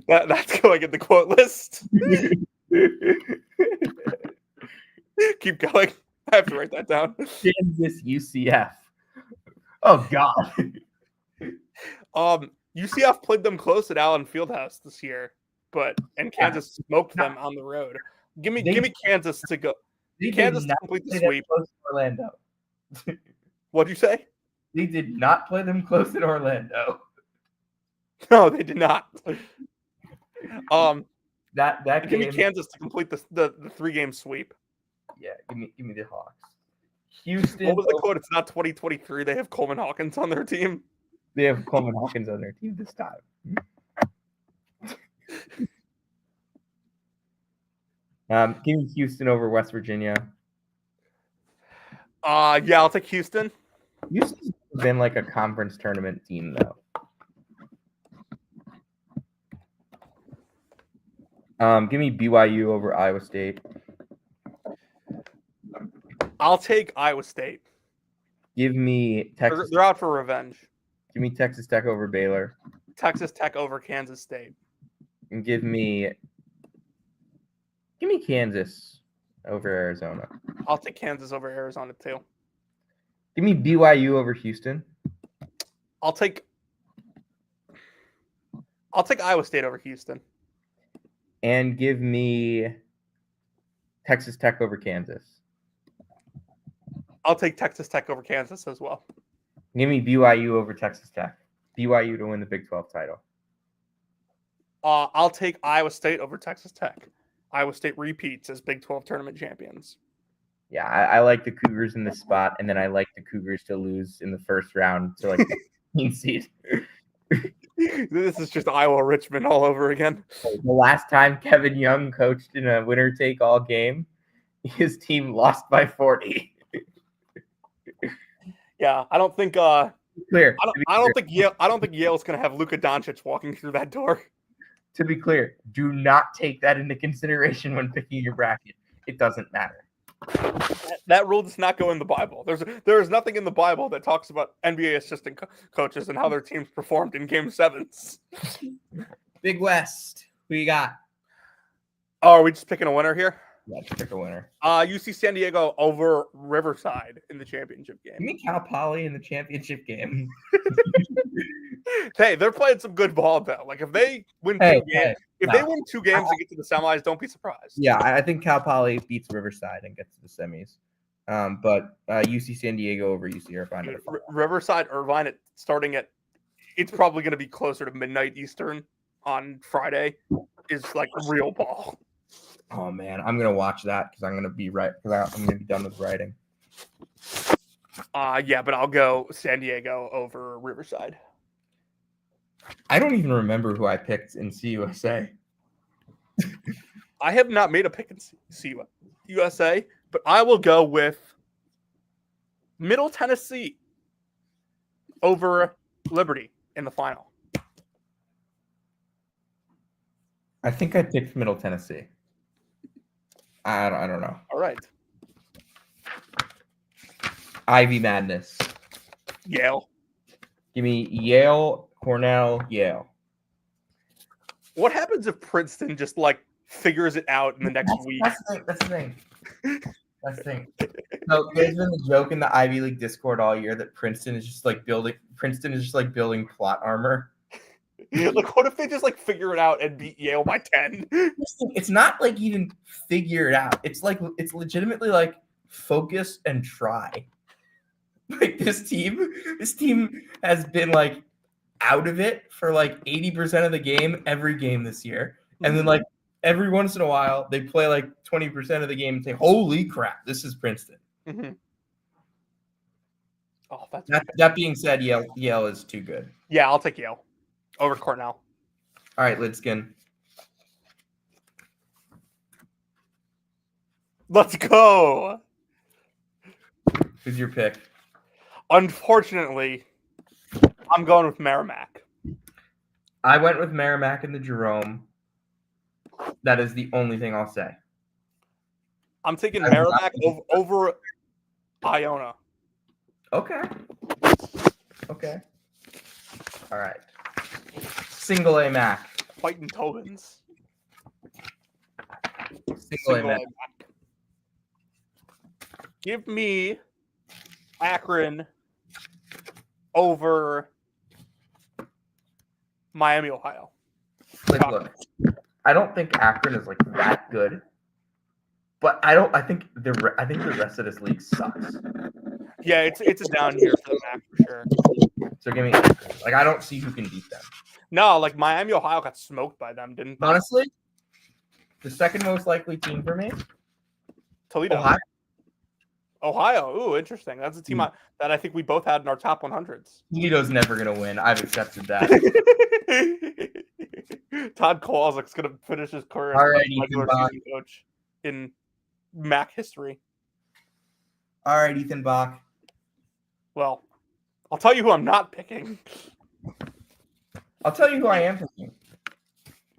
That's going in the quote list. Keep going. I have to write that down. Kansas UCF. Oh God. UCF played them close at Allen Fieldhouse this year, and Kansas smoked them on the road. Give me Kansas to go. Kansas to complete the sweep. Orlando. What'd you say? They did not play them close at Orlando. No, they did not. That give game, me Kansas to complete the 3-game sweep. Yeah, give me the Hawks. Houston. What was the quote? It's not 2023. They have Coleman Hawkins on their team. They have Coleman Hawkins on their team this time. Give me Houston over West Virginia. Yeah, I'll take Houston. Houston's been like a conference tournament team, though. Give me BYU over Iowa State. I'll take Iowa State. Give me Texas. They're out for revenge. Give me Texas Tech over Baylor. Texas Tech over Kansas State. And give me Kansas over Arizona. I'll take Kansas over Arizona too. Give me BYU over Houston. I'll take Iowa State over Houston. And give me Texas Tech over Kansas. I'll take Texas Tech over Kansas as well. Give me BYU over Texas Tech. BYU to win the Big 12 title. I'll take Iowa State over Texas Tech. Iowa State repeats as Big 12 tournament champions. Yeah, I like the Cougars in this spot, and then I like the Cougars to lose in the first round to like the 15 seed. This is just Iowa Richmond all over again. The last time Kevin Young coached in a winner-take-all game, his team lost by 40. Yeah, I don't think clear. I don't think Yale's going to have Luka Doncic walking through that door. To be clear, do not take that into consideration when picking your bracket. It doesn't matter. That rule does not go in the Bible. There is nothing in the Bible that talks about NBA assistant coaches and how their teams performed in Game 7s. Big West, who you got? Oh, are we just picking a winner here? Yeah, just pick a winner. UC San Diego over Riverside in the championship game. Give me Cal Poly in the championship game. Hey, they're playing some good ball though. Like if they win they win 2 games and get to the semis, don't be surprised. Yeah, I think Cal Poly beats Riverside and gets to the semis. But UC San Diego over UC Irvine. Riverside Irvine it's probably going to be closer to midnight Eastern on Friday. Is like real ball. Oh man, I'm gonna watch that because I'm gonna be done with writing. Yeah, but I'll go San Diego over Riverside. I don't even remember who I picked in CUSA. I have not made a pick in CUSA, but I will go with Middle Tennessee over Liberty in the final. I think I picked Middle Tennessee. I don't know. All right. Ivy Madness. Yale. Give me Yale, Cornell, Yale. What happens if Princeton just figures it out in the next week? That's the thing. So there's been the joke in the Ivy League Discord all year that Princeton is just building plot armor. Like, what if they just like figure it out and beat Yale by 10? It's not like even figure it out. It's like it's legitimately like focus and try. Like this team has been like out of it for like 80% of the game every game this year. And then like every once in a while they play like 20% of the game and say, holy crap, this is Princeton. Mm-hmm. Oh, that being said, Yale is too good. Yeah, I'll take Yale over Cornell. All right, Lidskin. Let's go. Who's your pick? Unfortunately, I'm going with Merrimack. I went with Merrimack in the Jerome. That is the only thing I'll say. I'm taking Merrimack over Iona. Okay. All right. Single A Mac. Fighting Tobins. Single A Mac. Give me Akron over Miami, Ohio. Like, look, I don't think Akron is like that good, but I think the rest of this league sucks. Yeah, it's a down year for the MAC for sure. So give me Akron. Like, I don't see who can beat them. No, like Miami, Ohio got smoked by them, didn't they? Honestly, the second most likely team for me, Toledo. Ohio. Ooh, interesting. That's a team that I think we both had in our top 100s. Toledo's never gonna win. I've accepted that. Todd Kowalczyk's going to finish his career as Alrighty, regular season coach in MAC history. All right, Ethan Bach. Well, I'll tell you who I'm not picking. I'll tell you who I am picking.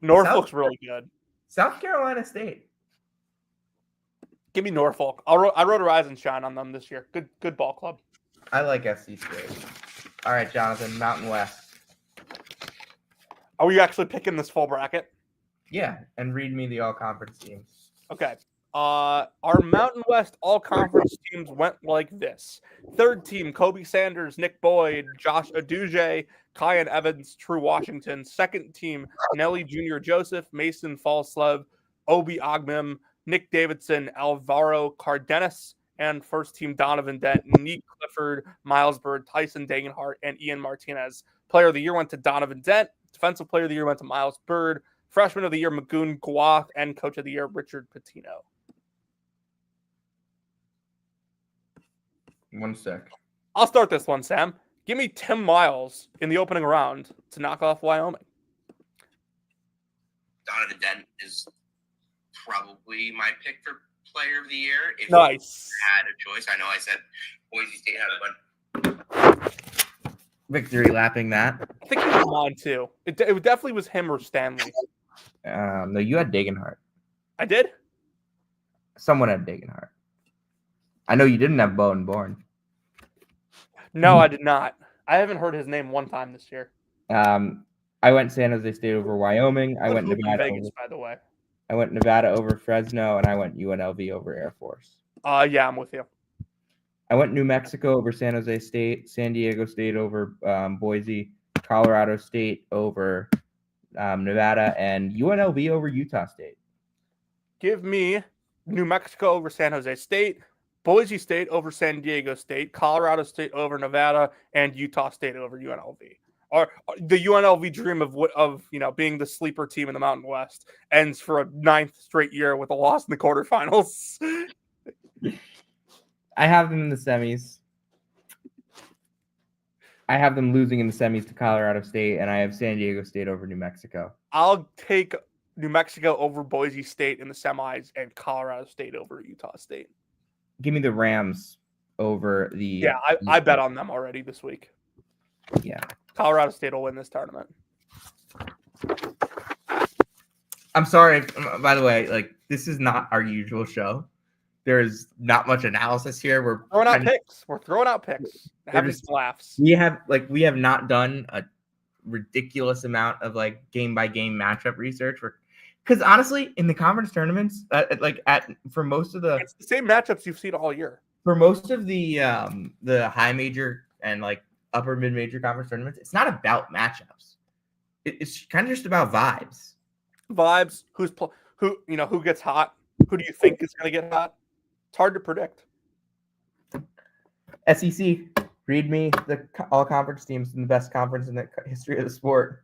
Norfolk's really good. South Carolina State. Give me Norfolk. I wrote a Rise and Shine on them this year. Good ball club. I like SC State. All right, Jonathan, Mountain West. Are we actually picking this full bracket? Yeah, and read me the all-conference teams. Okay. Our Mountain West all-conference teams went like this. Third team, Kobe Sanders, Nick Boyd, Josh Aduje, Kyan Evans, True Washington. Second team, Nelly Jr. Joseph, Mason Falslev, Obi Ogmim, Nick Davidson, Alvaro Cardenas. And first team, Donovan Dent, Neek Clifford, Miles Bird, Tyson Dagenhart, and Ian Martinez. Player of the year went to Donovan Dent. Defensive player of the year went to Miles Bird. Freshman of the year, Magoon Gua. And coach of the year, Richard Pitino. 1 sec. I'll start this one, Sam. Give me Tim Miles in the opening round to knock off Wyoming. Donovan Dent is probably my pick for player of the year. If Nice. I had a choice, I know I said Boise State had a bunch. Victory lapping that. I think he was mine too. It definitely was him or Stanley. No, you had Dagenhart. I did? Someone had Dagenhart. I know you didn't have Bowen Bourne. No, I did not. I haven't heard his name one time this year. I went San Jose State over Wyoming. I went Nevada Vegas, by the way. I went Nevada over Fresno, and I went UNLV over Air Force. Yeah, I'm with you. I went New Mexico over San Jose State, San Diego State over Boise, Colorado State over Nevada, and UNLV over Utah State. Give me New Mexico over San Jose State, Boise State over San Diego State, Colorado State over Nevada, and Utah State over UNLV. Or the UNLV dream of being the sleeper team in the Mountain West ends for a 9th straight year with a loss in the quarterfinals. I have them in the semis. I have them losing in the semis to Colorado State, and I have San Diego State over New Mexico. I'll take New Mexico over Boise State in the semis and Colorado State over Utah State. Give me the Rams over the... Yeah, I bet on them already this week. Yeah. Colorado State will win this tournament. I'm sorry, by the way, like, this is not our usual show. There's not much analysis here. We're throwing out picks. We're throwing out picks. Having some laughs. We have not done a ridiculous amount of like game by game matchup research. Because honestly, in the conference tournaments, for most of the it's the same matchups you've seen all year. For most of the high major and like upper mid major conference tournaments, it's not about matchups. it's kind of just about vibes. Vibes. Who gets hot? Who do you think is going to get hot? It's hard to predict. SEC, read me the all conference teams in the best conference in the history of the sport.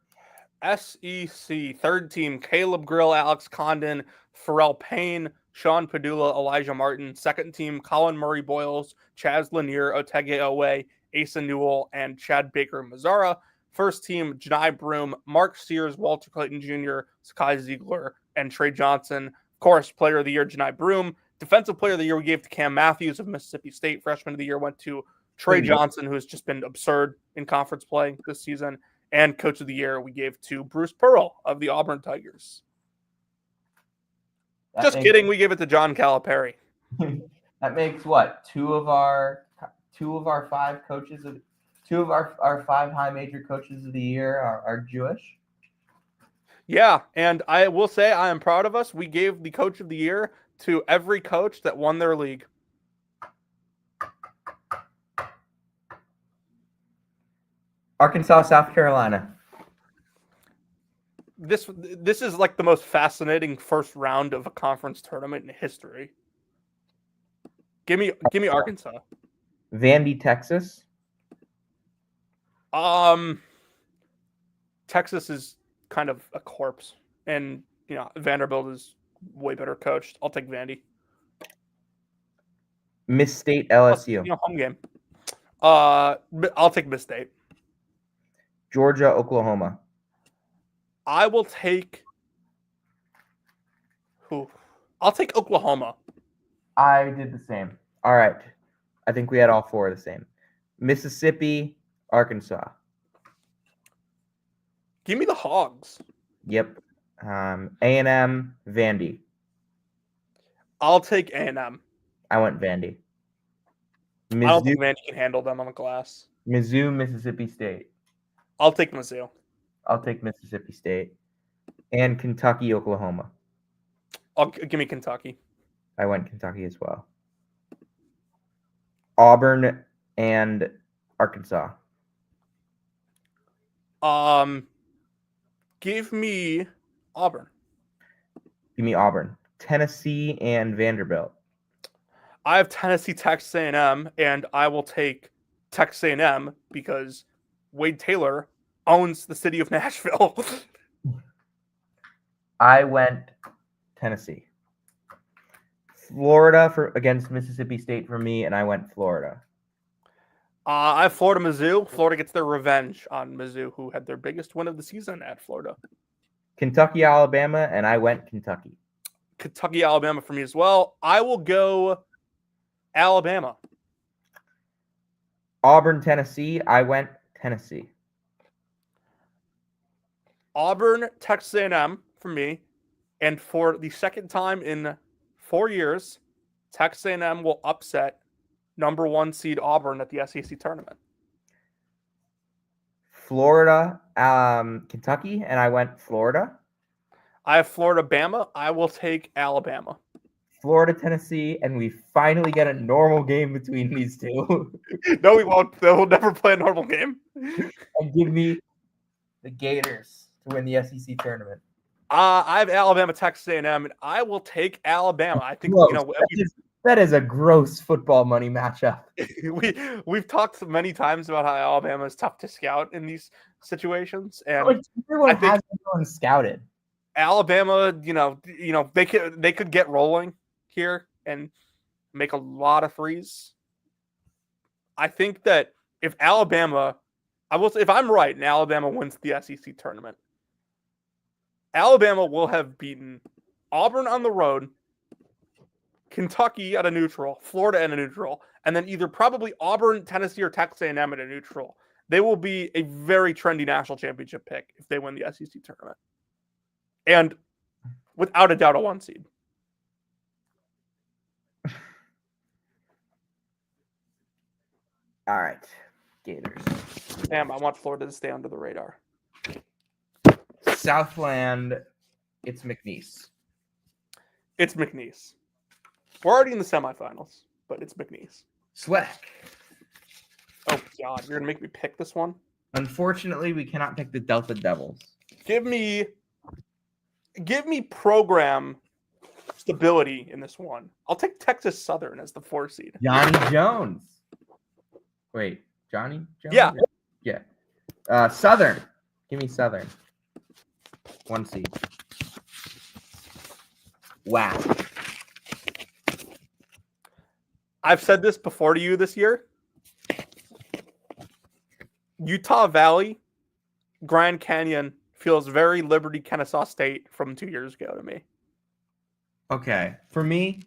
SEC, third team, Caleb Grill, Alex Condon, Pharrell Payne, Sean Padula, Elijah Martin. Second team, Colin Murray Boyles, Chaz Lanier, Otege Owe, Asa Newell, and Chad Baker Mazzara. First team, Janai Broom, Mark Sears, Walter Clayton Jr., Sakai Ziegler, and Trey Johnson. Of course, player of the year, Janai Broom. Defensive player of the year, we gave to Cam Matthews of Mississippi State. Freshman of the year went to Trey Johnson, who has just been absurd in conference play this season. And coach of the year, we gave to Bruce Pearl of the Auburn Tigers. Just kidding. We gave it to John Calipari. That makes what? Two of our five coaches of two of our five high major coaches of the year are Jewish. Yeah, and I will say I am proud of us. We gave the coach of the year to every coach that won their league. Arkansas, South Carolina. This is like the most fascinating first round of a conference tournament in history. Give me Arkansas. Vandy, Texas. Texas is kind of a corpse, and Vanderbilt is way better coached. I'll take Vandy. Miss State, LSU. Home game. I'll take Miss State. Georgia, Oklahoma. I will take. I'll take Oklahoma. I did the same. All right. I think we had all four the same. Mississippi, Arkansas. Give me the Hogs. Yep. A&M, Vandy. I'll take A&M. I went Vandy. I don't think Vandy can handle them on the glass. Mizzou, Mississippi State. I'll take Mizzou. I'll take Mississippi State. And Kentucky, Oklahoma. Give me Kentucky. I went Kentucky as well. Auburn and Arkansas. Give me Auburn. Give me Auburn. Tennessee and Vanderbilt. I have Tennessee, Texas A&M, and I will take Texas A&M because Wade Taylor owns the city of Nashville. I went Tennessee. Florida against Mississippi State for me, and I went Florida. I have Florida, Mizzou. Florida gets their revenge on Mizzou, who had their biggest win of the season at Florida. Kentucky, Alabama, and I went Kentucky. Kentucky, Alabama for me as well. I will go Alabama. Auburn, Tennessee. I went Tennessee. Auburn, Texas A&M for me. And for the second time in 4 years, Texas A&M will upset number 1 seed Auburn at the SEC tournament. Florida, Kentucky, and I went Florida. I have Florida, Bama. I will take Alabama. Florida, Tennessee, and we finally get a normal game between these two. No, we won't. We'll never play a normal game. And give me the Gators to win the SEC tournament. I have Alabama, Texas A&M, and I will take Alabama. I think that is a gross football money matchup. We've talked many times about how Alabama is tough to scout in these situations, and everyone has everyone scouted. Alabama, they could get rolling here and make a lot of threes. I think that if Alabama, if I'm right, and Alabama wins the SEC tournament, Alabama will have beaten Auburn on the road, Kentucky at a neutral, Florida at a neutral, and then either probably Auburn, Tennessee, or Texas A&M at a neutral. They will be a very trendy national championship pick if they win the SEC tournament. And without a doubt, a 1 seed. All right. Gators. Damn, I want Florida to stay under the radar. Southland, it's McNeese. It's McNeese. We're already in the semifinals, but it's McNeese. Swag. Oh, God. You're going to make me pick this one? Unfortunately, we cannot pick the Delta Devils. Give me program stability in this one. I'll take Texas Southern as the 4 seed. Johnny Jones. Wait, Johnny Jones? Yeah. Yeah. Southern. Give me Southern. 1 seed. Wow. I've said this before to you this year. Utah Valley, Grand Canyon feels very Liberty Kennesaw State from 2 years ago to me. Okay. For me,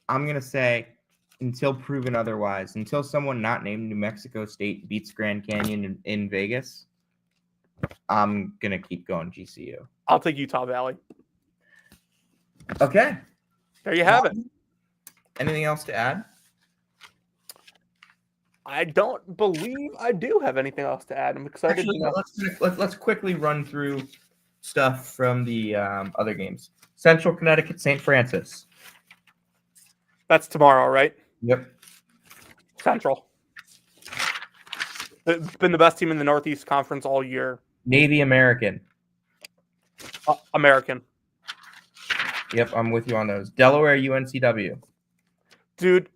I'm going to say until proven otherwise, until someone not named New Mexico State beats Grand Canyon in Vegas, I'm going to keep going GCU. I'll take Utah Valley. Okay. There you have it. Anything else to add? I don't believe I do have anything else to add. I'm excited. Actually, let's quickly run through stuff from the other games. Central Connecticut, St. Francis. That's tomorrow, right? Yep. Central. It's been the best team in the Northeast Conference all year. Navy American. American. Yep, I'm with you on those. Delaware UNCW. Dude,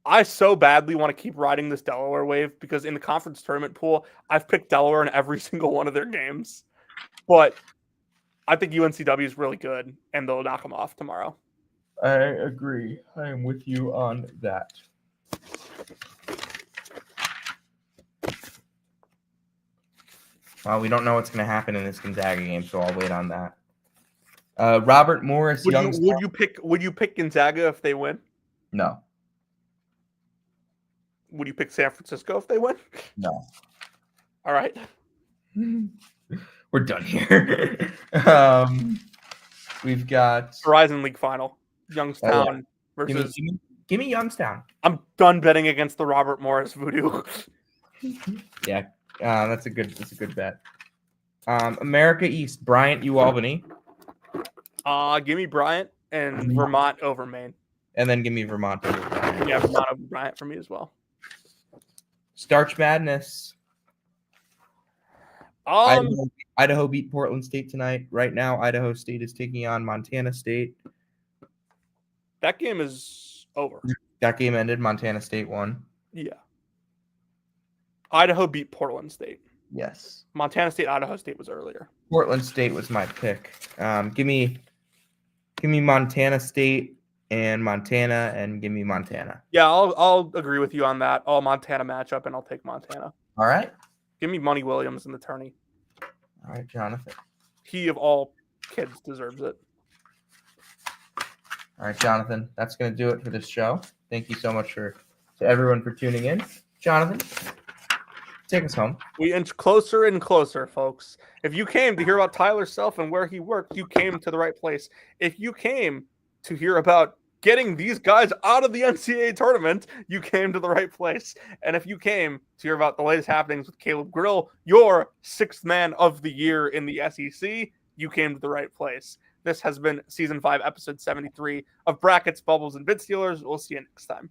I so badly want to keep riding this Delaware wave because in the conference tournament pool, I've picked Delaware in every single one of their games. But I think UNCW is really good, and they'll knock them off tomorrow. I agree. I am with you on that. Well, we don't know what's going to happen in this Gonzaga game, so I'll wait on that. Robert Morris. Would you pick Gonzaga if they win? No. Would you pick San Francisco if they win? No. All right. We're done here. We've got Horizon League final. Youngstown versus. Give me Youngstown. I'm done betting against the Robert Morris voodoo. Yeah, that's a good bet. America East, Bryant, UAlbany. Give me Bryant and Vermont over Maine. And then give me Vermont over Bryant. Yeah, Vermont over Bryant for me as well. Starch Madness. Idaho beat Portland State tonight. Right now, Idaho State is taking on Montana State. That game is over. That game ended. Montana State won. Yeah. Idaho beat Portland State. Yes. Montana State, Idaho State was earlier. Portland State was my pick. Give me Montana State and Montana, and give me Montana. Yeah, I'll agree with you on that. All Montana matchup, and I'll take Montana. All right. Give me Money Williams in the tourney. All right, Jonathan. He of all kids deserves it. All right, Jonathan. That's going to do it for this show. Thank you so much to everyone for tuning in. Jonathan, take us home. We inch closer and closer, folks. If you came to hear about Tyler Self and where he worked, you came to the right place. If you came to hear about getting these guys out of the NCAA tournament, you came to the right place. And if you came to hear about the latest happenings with Caleb Grill, your 6th man of the year in the SEC, you came to the right place. This has been Season 5, Episode 73 of Brackets, Bubbles, and Bid Stealers. We'll see you next time.